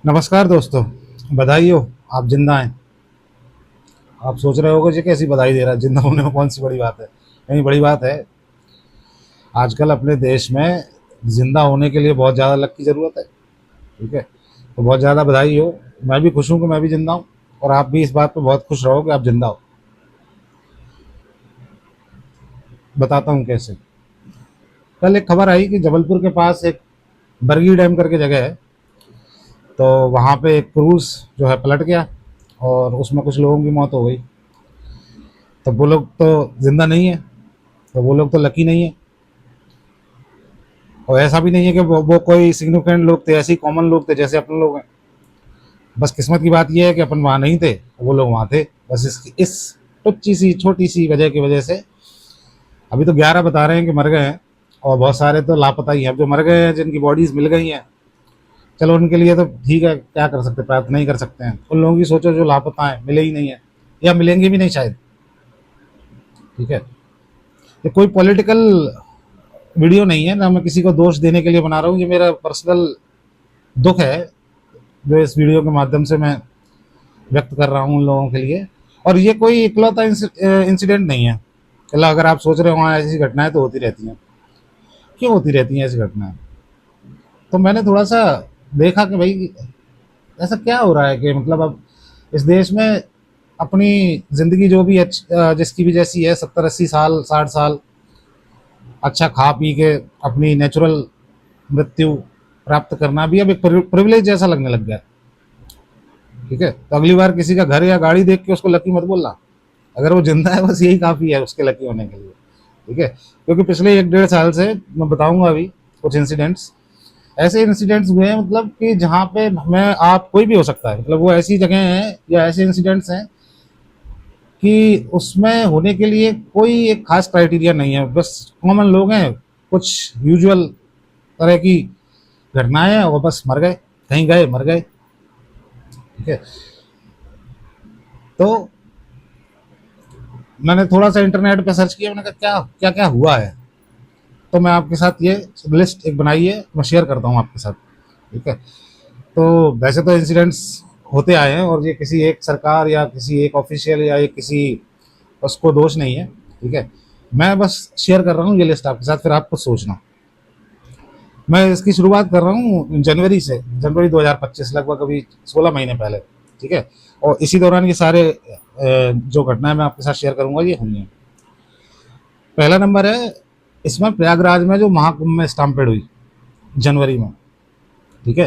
नमस्कार दोस्तों। बधाई हो, आप जिंदा हैं। आप सोच रहे होगे जी कैसी बधाई दे रहा है, जिंदा होने में कौन सी बड़ी बात है। नहीं, बड़ी बात है। आजकल अपने देश में जिंदा होने के लिए बहुत ज़्यादा लक की ज़रूरत है। ठीक है, तो बहुत ज़्यादा बधाई हो। मैं भी खुश हूँ कि मैं भी जिंदा हूँ, और आप भी इस बात पर बहुत खुश रहो कि आप जिंदा हो। बताता हूँ कैसे। कल एक खबर आई कि जबलपुर के पास एक बरगी डैम करके जगह है, तो वहाँ पे एक क्रूज़ जो है पलट गया, और उसमें कुछ लोगों की मौत हो गई। तो वो लोग तो जिंदा नहीं है, तो वो लोग तो लकी नहीं है। और ऐसा भी नहीं है कि वो कोई सिग्निफिकेंट लोग थे, ऐसे ही कॉमन लोग थे जैसे अपने लोग हैं। बस किस्मत की बात यह है कि अपन वहाँ नहीं थे, वो लोग वहाँ थे। बस इस टुच्ची सी छोटी सी वजह की वजह से अभी तो 11 बता रहे हैं कि मर गए हैं, और बहुत सारे तो लापता ही हैं। अब जो मर गए हैं, जिनकी बॉडीज मिल गई हैं, चलो उनके लिए तो ठीक है, क्या कर सकते हैं, प्रार्थना नहीं कर सकते हैं। उन लोगों की सोचो जो लापता हैं, मिले ही नहीं है, या मिलेंगे भी नहीं शायद। ठीक है, ये कोई पॉलिटिकल वीडियो नहीं है ना, मैं किसी को दोष देने के लिए बना रहा हूँ। ये मेरा पर्सनल दुख है जो इस वीडियो के माध्यम से मैं व्यक्त कर रहा हूँ उन लोगों के लिए। और ये कोई इकलौता इंसिडेंट नहीं है। चलो, अगर आप सोच रहे हो हाँ ऐसी घटनाएं तो होती रहती हैं, क्यों होती रहती हैं ऐसी घटनाएं। तो मैंने थोड़ा सा देखा कि भाई ऐसा क्या हो रहा है कि मतलब अब इस देश में अपनी ज़िंदगी जो भी जिसकी भी जैसी है, 70-80 साल, 60 साल अच्छा खा पी के अपनी नेचुरल मृत्यु प्राप्त करना भी अब एक प्रिविलेज जैसा लगने लग गया है। ठीक है, तो अगली बार किसी का घर या गाड़ी देख के उसको लकी मत बोलना। अगर वो जिंदा है, बस यही काफ़ी है उसके लकी होने के लिए। ठीक है, क्योंकि पिछले 1-1.5 साल से मैं बताऊंगा अभी कुछ इंसिडेंट्स, ऐसे इंसिडेंट्स हुए हैं मतलब कि जहाँ पे मैं आप कोई भी हो सकता है, मतलब वो ऐसी जगह हैं या ऐसे इंसिडेंट्स हैं कि उसमें होने के लिए कोई एक खास क्राइटेरिया नहीं है। बस कॉमन लोग हैं, कुछ यूजुअल तरह की घटनाएं हैं, और बस मर गए, कहीं गए मर गए। ठीक है, तो मैंने थोड़ा सा इंटरनेट पे सर्च किया, मैंने कहा क्या क्या क्या हुआ है। तो मैं आपके साथ ये लिस्ट एक बनाई है, मैं शेयर करता हूँ आपके साथ। ठीक है, तो वैसे तो इंसिडेंट्स होते आए हैं, और ये किसी एक सरकार या किसी एक ऑफिशियल या एक किसी उसको दोष नहीं है। ठीक है, मैं बस शेयर कर रहा हूँ ये लिस्ट आपके साथ, फिर आप कुछ सोचना। मैं इसकी शुरुआत कर रहा हूँ जनवरी से, जनवरी 2025, लगभग अभी 16 महीने पहले। ठीक है, और इसी दौरान ये सारे जो घटनाएं मैं आपके साथ शेयर करूंगा ये हुई हैं। पहला नंबर है इसमें प्रयागराज में जो महाकुंभ में स्टाम्पेड हुई जनवरी में। ठीक है,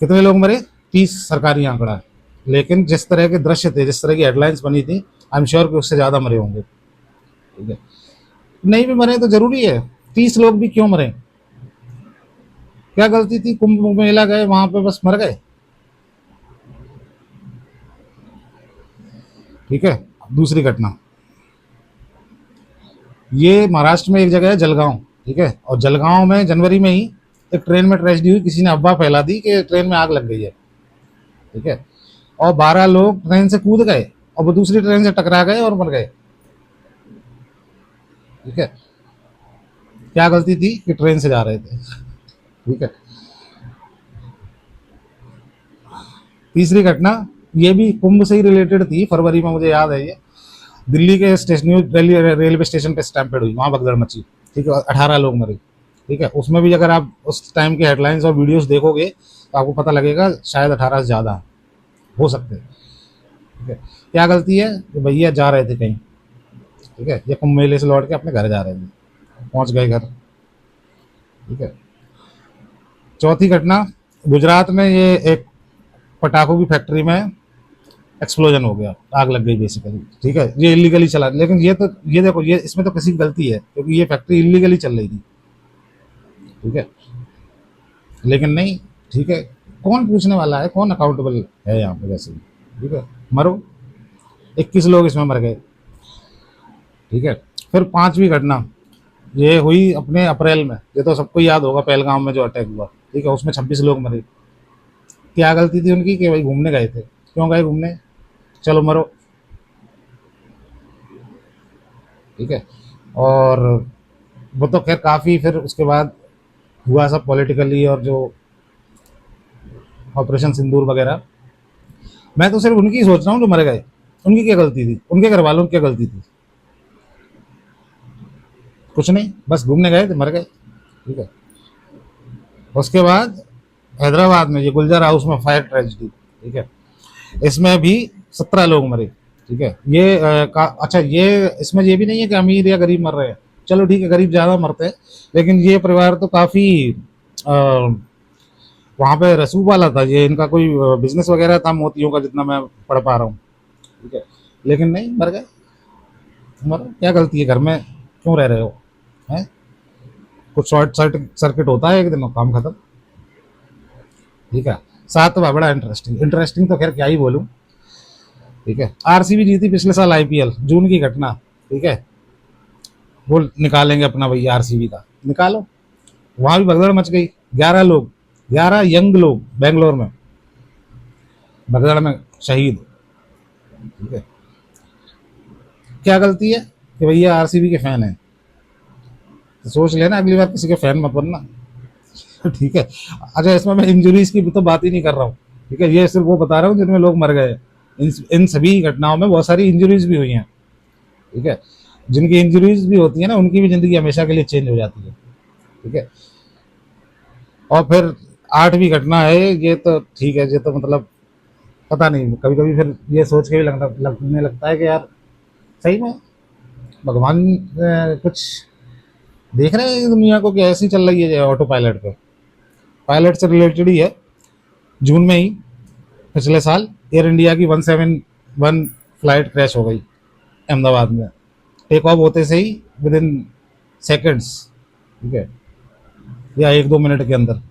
कितने लोग मरे? 30 सरकारी आंकड़ा है, लेकिन जिस तरह के दृश्य थे, जिस तरह की हेडलाइंस बनी थी, आई एम श्योर कि उससे ज़्यादा मरे होंगे। ठीक है, नहीं भी मरे तो जरूरी है, 30 लोग भी क्यों मरे? क्या गलती थी? कुंभ मेला गए, वहां पे बस मर गए। ठीक है, दूसरी घटना, ये महाराष्ट्र में एक जगह है जलगांव। ठीक है, और जलगांव में जनवरी में ही एक ट्रेन में ट्रेजेडी हुई, किसी ने अफवाह फैला दी कि ट्रेन में आग लग गई है। ठीक है, और 12 लोग ट्रेन से कूद गए, और वो दूसरी ट्रेन से टकरा गए और मर गए। ठीक है, क्या गलती थी कि ट्रेन से जा रहे थे। ठीक है, तीसरी घटना, ये भी कुंभ से ही रिलेटेड थी, फरवरी में, मुझे याद है ये। दिल्ली के स्टेशन, रेलवे स्टेशन पे स्टैम्पेड हुई, वहां भगदड़ मची। ठीक है, 18 लोग मरे। ठीक है, उसमें भी अगर आप उस टाइम के हेडलाइंस और वीडियोस देखोगे तो आपको पता लगेगा शायद 18 से ज़्यादा हो सकते हैं। ठीक है, क्या गलती है कि भैया जा रहे थे कहीं। ठीक है, ये कुंभ मेले से लौट के अपने घर जा रहे थे, पहुंच गए घर। ठीक है, चौथी घटना, गुजरात में ये एक पटाखों की फैक्ट्री में एक्सप्लोजन हो गया, आग लग गई बेसिकली। ठीक है, ये इलीगली चला, लेकिन ये तो, ये देखो, ये इसमें तो किसी की गलती है क्योंकि ये फैक्ट्री इलीगली चल रही थी। ठीक है, लेकिन नहीं। ठीक है, कौन पूछने वाला है, कौन अकाउंटेबल है यहाँ पे वैसे भी। ठीक है, मरो, 21 लोग इसमें मर गए। ठीक है, फिर पांचवी घटना, ये हुई अपने अप्रैल में, ये तो सबको याद होगा, पहलगाम में जो अटैक हुआ। ठीक है, उसमें 26 लोग मरे। क्या गलती थी उनकी कि भाई घूमने गए थे, क्यों गए घूमने, चलो मरो। ठीक है, और वो तो खैर काफ़ी फिर उसके बाद हुआ सब पॉलिटिकली, और जो ऑपरेशन सिंदूर वगैरह। मैं तो सिर्फ उनकी सोच रहा हूँ जो मर गए, उनकी क्या गलती थी, उनके घर वालों की क्या गलती थी? कुछ नहीं, बस घूमने गए थे, मर गए। ठीक है। उसके बाद हैदराबाद में ये गुलजार हाउस में फायर ट्रेजिडी, ठीक है, इसमें भी 17 लोग मरे। ठीक है। ये अच्छा, ये इसमें ये भी नहीं है कि अमीर या गरीब मर रहे हैं, चलो ठीक है, गरीब ज़्यादा मरते हैं, लेकिन ये परिवार तो काफ़ी वहाँ पे रसूख वाला था, ये इनका कोई बिजनेस वगैरह था मोतियों का, जितना मैं पढ़ पा रहा हूँ। ठीक है। लेकिन नहीं, मर गए। मरो, क्या गलती है, घर में क्यों रह रहे हो? हैं? कुछ शॉर्ट सर्किट होता है एक दिन और काम खत्म। ठीक है। सातवां बड़ा इंटरेस्टिंग, इंटरेस्टिंग तो खैर क्या ही बोलूं। ठीक है। आरसीबी जीती पिछले साल आईपीएल, जून की घटना। ठीक है। वो निकालेंगे अपना भैया आरसीबी का, निकालो। वहां भी भगदड़ मच गई, 11 लोग, 11 यंग लोग बेंगलोर में भगदड़ में शहीद। ठीक है। क्या गलती है कि भैया आरसीबी के फैन है, तो सोच लेना अगली बार किसी के फैन मत बनना। ठीक है। अच्छा, इसमें मैं इंजरीज की तो बात ही नहीं कर रहा हूँ। ठीक है, ये सिर्फ वो बता रहा हूँ जिनमें लोग मर गए। इन सभी घटनाओं में बहुत सारी इंजरीज भी हुई हैं। ठीक है। जिनकी इंजरीज भी होती है ना, उनकी भी जिंदगी हमेशा के लिए चेंज हो जाती है। ठीक है। और फिर 8वीं घटना है ये, तो ठीक है, ये तो मतलब पता नहीं, कभी कभी फिर ये सोच के भी लगने लगता है कि यार सही में भगवान कुछ देख रहे हैं दुनिया को कि ऐसी चल रही है ऑटो पायलट पे। पायलट से रिलेटेड ही है। जून में ही पिछले साल एयर इंडिया की 171 फ्लाइट क्रैश हो गई अहमदाबाद में, टेक ऑफ होते से ही विद इन सेकेंड्स। ठीक है, या 1-2 मिनट के अंदर।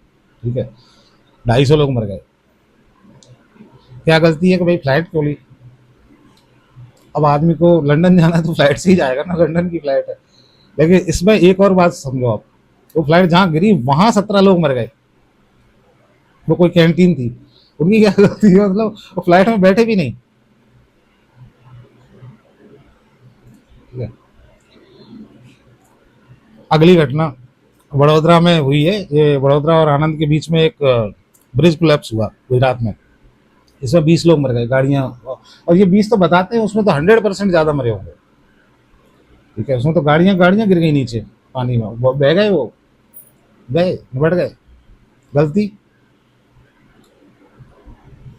ठीक है। 250 लोग मर गए। क्या गलती है कि भाई फ्लाइट क्यों ली? अब आदमी को लंदन जाना है तो फ्लाइट से ही जाएगा ना, लंदन की फ्लाइट है। लेकिन इसमें एक और बात समझो आप, वो फ्लाइट जहाँ गिरी वहां 17 लोग मर गए। वो कोई कैंटीन थी, उनकी क्या गलती है? मतलब वो फ्लाइट में बैठे भी नहीं। ठीक है। अगली घटना वडोदरा में हुई है। ये वडोदरा और आनंद के बीच में एक ब्रिज कोलैप्स हुआ गुजरात में। इसमें 20 लोग मर गए, गाड़ियां, और ये 20 तो बताते हैं, उसमें तो 100% ज्यादा मरे होंगे। ठीक है। उसमें तो गाड़ियां गाड़ियां गिर गई नीचे पानी में, वो बह गए, वो गए, निबट गए। गलती,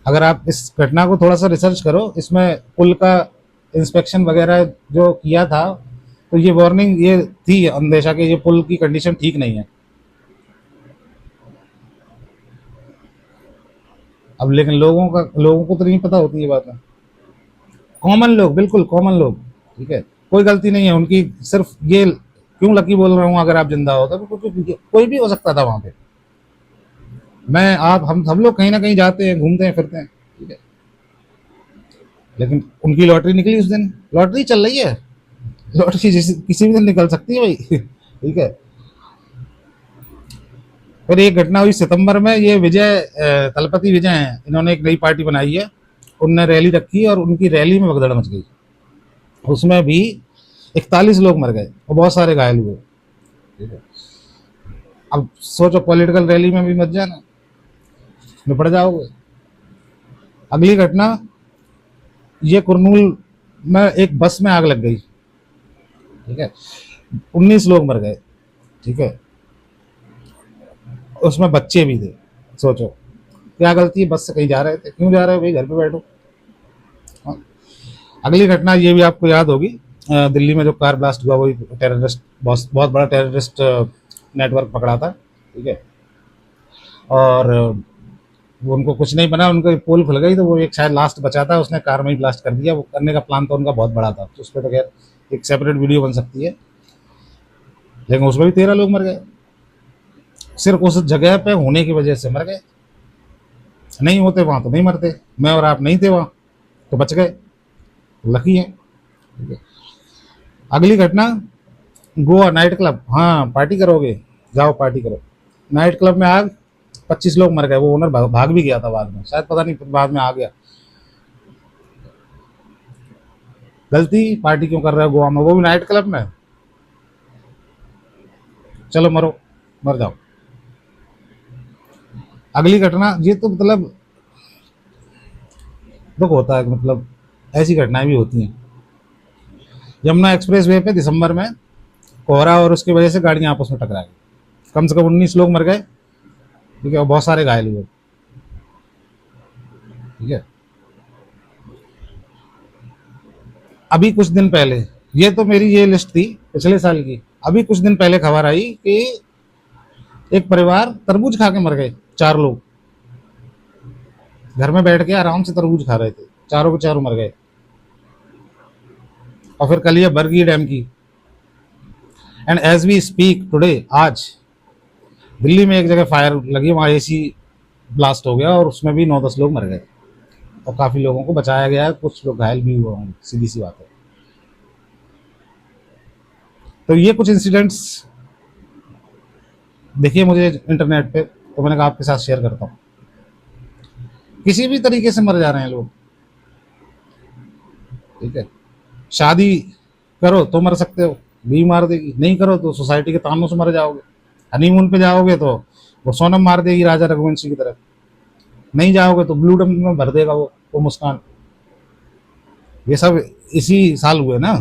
अगर आप इस घटना को थोड़ा सा रिसर्च करो, इसमें पुल का इंस्पेक्शन वगैरह जो किया था, तो ये वार्निंग ये थी अंदेशा कि ये पुल की कंडीशन ठीक नहीं है। अब लेकिन लोगों को तो नहीं पता होती ये बातें। कॉमन लोग, बिल्कुल कॉमन लोग। ठीक है। कोई गलती नहीं है उनकी, सिर्फ ये क्यों लकी बोल रहा हूँ, अगर आप जिंदा हो तो कोई भी हो सकता था वहां पे। मैं आप हम सब लोग कहीं ना कहीं जाते हैं, घूमते हैं, फिरते हैं। ठीक है। लेकिन उनकी लॉटरी निकली उस दिन, लॉटरी चल रही है, लॉटरी किसी भी दिन निकल सकती है भाई। ठीक है। फिर एक घटना हुई सितंबर में, ये विजय तलपति विजय हैं, इन्होंने एक नई पार्टी बनाई है। उनने रैली रखी और उनकी रैली में भगदड़ मच गई। उसमें भी 41 लोग मर गए और बहुत सारे घायल हुए। ठीक है। अब सोचो, पॉलिटिकल रैली में भी मत जाना, निपट जाओगे। अगली घटना, ये कुरनूल में एक बस में आग लग गई। ठीक है। 19 लोग मर गए। ठीक है। उसमें बच्चे भी थे। सोचो क्या गलती है, बस से कहीं जा रहे थे, क्यों जा रहे हो भाई, घर पे बैठो। हाँ। अगली घटना ये भी आपको याद होगी, दिल्ली में जो कार ब्लास्ट हुआ, वही टेररिस्ट, बहुत बड़ा टेररिस्ट नेटवर्क पकड़ा था। ठीक है। और वो उनको कुछ नहीं बना, उनको पोल खुल गई, तो वो एक शायद लास्ट बचा था, उसने कार में ही ब्लास्ट कर दिया। वो करने का प्लान तो उनका बहुत बड़ा था, तो उस पर तो खैर एक सेपरेट वीडियो बन सकती है। लेकिन उसमें भी 13 लोग मर गए, सिर्फ उस जगह पे होने की वजह से मर गए। नहीं होते वहां तो नहीं मरते, मैं और आप नहीं थे वहां तो बच गए, लकी है। ठीक है। अगली घटना, गोवा नाइट क्लब, हाँ पार्टी करोगे, जाओ पार्टी करो। नाइट क्लब में आग, 25 लोग मर गए। वो ओनर भाग भी गया था बाद में, शायद पता नहीं, बाद में आ गया। गलती, पार्टी क्यों कर रहे हो गोवा में, वो भी नाइट क्लब में? चलो मरो, मर जाओ। अगली घटना, ये तो मतलब दुख होता है कि मतलब ऐसी घटनाएं भी होती हैं। यमुना एक्सप्रेस वे पे दिसंबर में कोहरा और उसकी वजह से गाड़ियां आपस में टकरा गई, कम से कम 19 लोग मर गए, ठीक है, और बहुत सारे घायल हुए, ठीक है। अभी कुछ दिन पहले, ये तो मेरी ये लिस्ट थी पिछले साल की, अभी कुछ दिन पहले खबर आई कि एक परिवार तरबूज खा के मर गए, 4 लोग घर में बैठ के आराम से तरबूज खा रहे थे, चारों के चारों मर गए। और फिर कल ये बरगी डैम की, and as we speak today, आज दिल्ली में एक जगह फायर लगी, वहां एसी ब्लास्ट हो गया और उसमें भी 9-10 लोग मर गए और काफी लोगों को बचाया गया है, कुछ लोग घायल भी हुए होंगे, सीधी सी बात है। तो ये कुछ इंसिडेंट्स देखिए मुझे इंटरनेट पे, तो मैंने कहा आपके साथ शेयर करता हूँ। किसी भी तरीके से मर जा रहे हैं लोग, ठीक है। शादी करो तो मर सकते हो, बीवी मार देगी, नहीं करो तो सोसाइटी के तानों से मर जाओगे, हनीमून पे जाओगे तो वो सोनम मार देगी राजा रघुवंशी की तरह, नहीं जाओगे तो ब्लू डम में भर देगा वो मुस्कान। ये सब इसी साल हुए ना।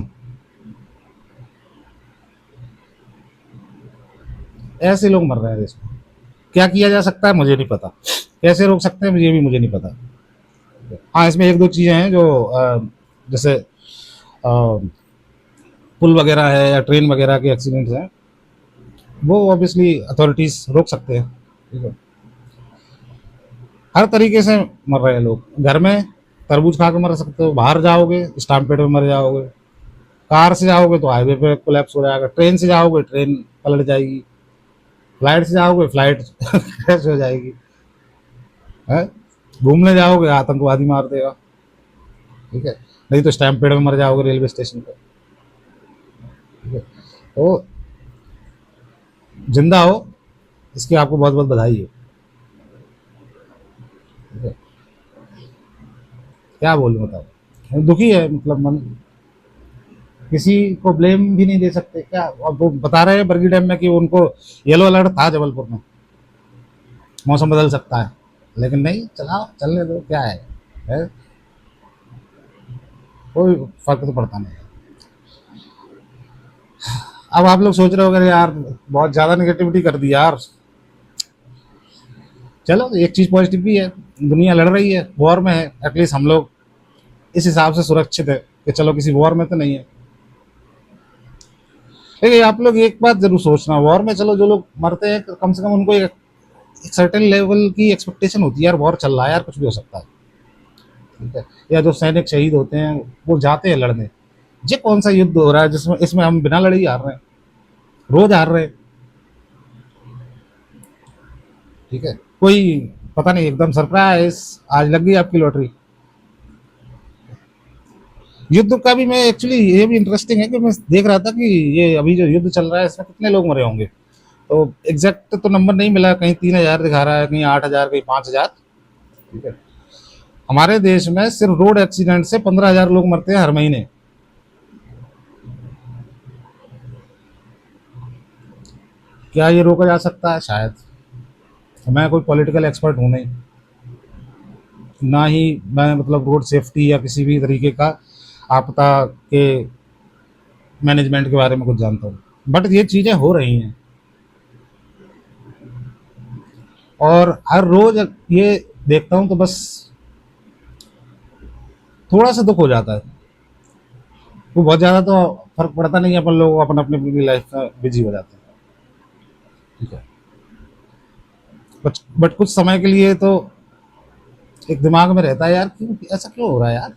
ऐसे लोग मर रहे हैं देश में। क्या किया जा सकता है मुझे नहीं पता, कैसे रोक सकते हैं ये भी मुझे नहीं पता। हाँ, इसमें एक दो चीजें हैं जो जैसे पुल वगैरह है या ट्रेन वगैरह के एक्सीडेंट्स हैं, वो ऑब्वियसली अथॉरिटीज रोक सकते हैं, ठीक है। हर तरीके से मर रहे हैं लोग, घर में तरबूज खा के मर सकते हो, बाहर जाओगे स्टाम्पेड में मर जाओगे, कार से जाओगे तो हाईवे पे कोलैप्स हो जाएगा, ट्रेन से जाओगे ट्रेन पलट जाएगी, फ्लाइट से जाओगे फ्लाइट क्रैश हो जाएगी, है, घूमने जाओगे आतंकवादी मार देगा, ठीक है, नहीं तो स्टैम्पेड में मर जाओगे रेलवे स्टेशन पे, ठीक है। तो जिंदा हो, इसकी आपको बहुत बहुत बधाई है, ठीक है। क्या बोलूं बताओ, दुखी है मतलब मन, किसी को ब्लेम भी नहीं दे सकते क्या। अब वो बता रहे हैं बरगी डैम में कि उनको येलो अलर्ट था जबलपुर में, मौसम बदल सकता है, लेकिन नहीं, चलाओ चलने दो, क्या है? कोई फर्क तो पड़ता नहीं। अब आप लोग सोच रहे हो अरे यार बहुत ज्यादा नेगेटिविटी कर दी यार, चलो एक चीज पॉजिटिव भी है, दुनिया लड़ रही है, वॉर में है, एटलीस्ट हम लोग इस हिसाब से सुरक्षित है कि चलो किसी वॉर में तो नहीं है। लेकिन आप लोग एक बात जरूर सोचना, वॉर में चलो जो लोग मरते हैं कम से कम उनको एक सर्टेन लेवल की एक्सपेक्टेशन होती है, यार वॉर चल रहा है, यार कुछ भी हो सकता है, ठीक है। या जो सैनिक शहीद होते हैं वो जाते हैं लड़ने, ये कौन सा युद्ध हो रहा है जिसमें इसमें हम बिना लड़े ही हार रहे हैं, रोज हार रहे हैं, ठीक है। कोई पता नहीं एकदम सरप्राइज आज लग गई आपकी लॉटरी। युद्ध का भी मैं एक्चुअली ये भी इंटरेस्टिंग है कि मैं देख रहा था कि ये अभी जो युद्ध चल रहा है इसमें कितने लोग मरे होंगे, तो एग्जैक्ट तो नंबर नहीं मिला, कहीं 3,000 दिखा रहा है, कहीं 8,000, कहीं 5,000, ठीक है। हमारे देश में सिर्फ रोड एक्सीडेंट से 15,000 लोग मरते हैं हर महीने। क्या ये रोका जा सकता है? शायद। मैं कोई पॉलिटिकल एक्सपर्ट हूं नहीं, ना ही मैं मतलब रोड सेफ्टी या किसी भी तरीके का आपदा के मैनेजमेंट के बारे में कुछ जानता हूँ, बट ये चीजें हो रही हैं और हर रोज ये देखता हूँ तो बस थोड़ा सा दुख हो जाता है। वो बहुत ज्यादा तो फर्क पड़ता नहीं है, अपन लोग अपन अपनी अपनी लाइफ में बिजी हो जाते हैं, ठीक है। बट कुछ समय के लिए तो एक दिमाग में रहता है यार, क्यों ऐसा क्यों हो रहा है यार,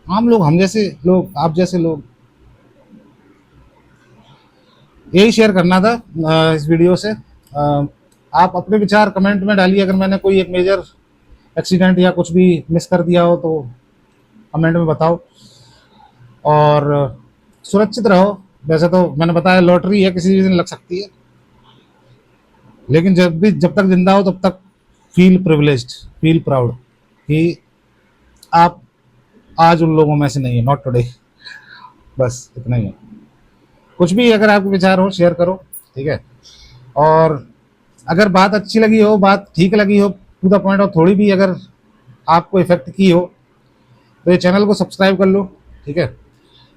आम लोग, हम जैसे लोग, आप जैसे लोग। यही शेयर करना था इस वीडियो से। आप अपने विचार कमेंट में डालिए, अगर मैंने कोई एक मेजर एक्सीडेंट या कुछ भी मिस कर दिया हो तो कमेंट में बताओ, और सुरक्षित रहो। वैसे तो मैंने बताया लॉटरी है, किसी भी दिन लग सकती है, लेकिन जब तक जिंदा हो तब तक फील प्रिविलेज्ड, फील प्राउड कि आप आज उन लोगों में से नहीं है, नॉट टुडे। बस इतना ही है। कुछ भी अगर आपके विचार हो शेयर करो, ठीक है। और अगर बात अच्छी लगी हो, बात ठीक लगी हो, टू द पॉइंट, और थोड़ी भी अगर आपको इफेक्ट की हो, तो ये चैनल को सब्सक्राइब कर लो, ठीक है।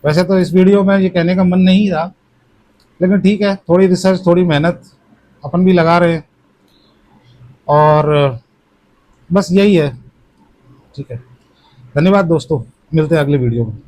वैसे तो इस वीडियो में ये कहने का मन नहीं था, लेकिन ठीक है, थोड़ी रिसर्च, थोड़ी मेहनत अपन भी लगा रहे हैं, और बस यही है, ठीक है। धन्यवाद दोस्तों, मिलते हैं अगले वीडियो में।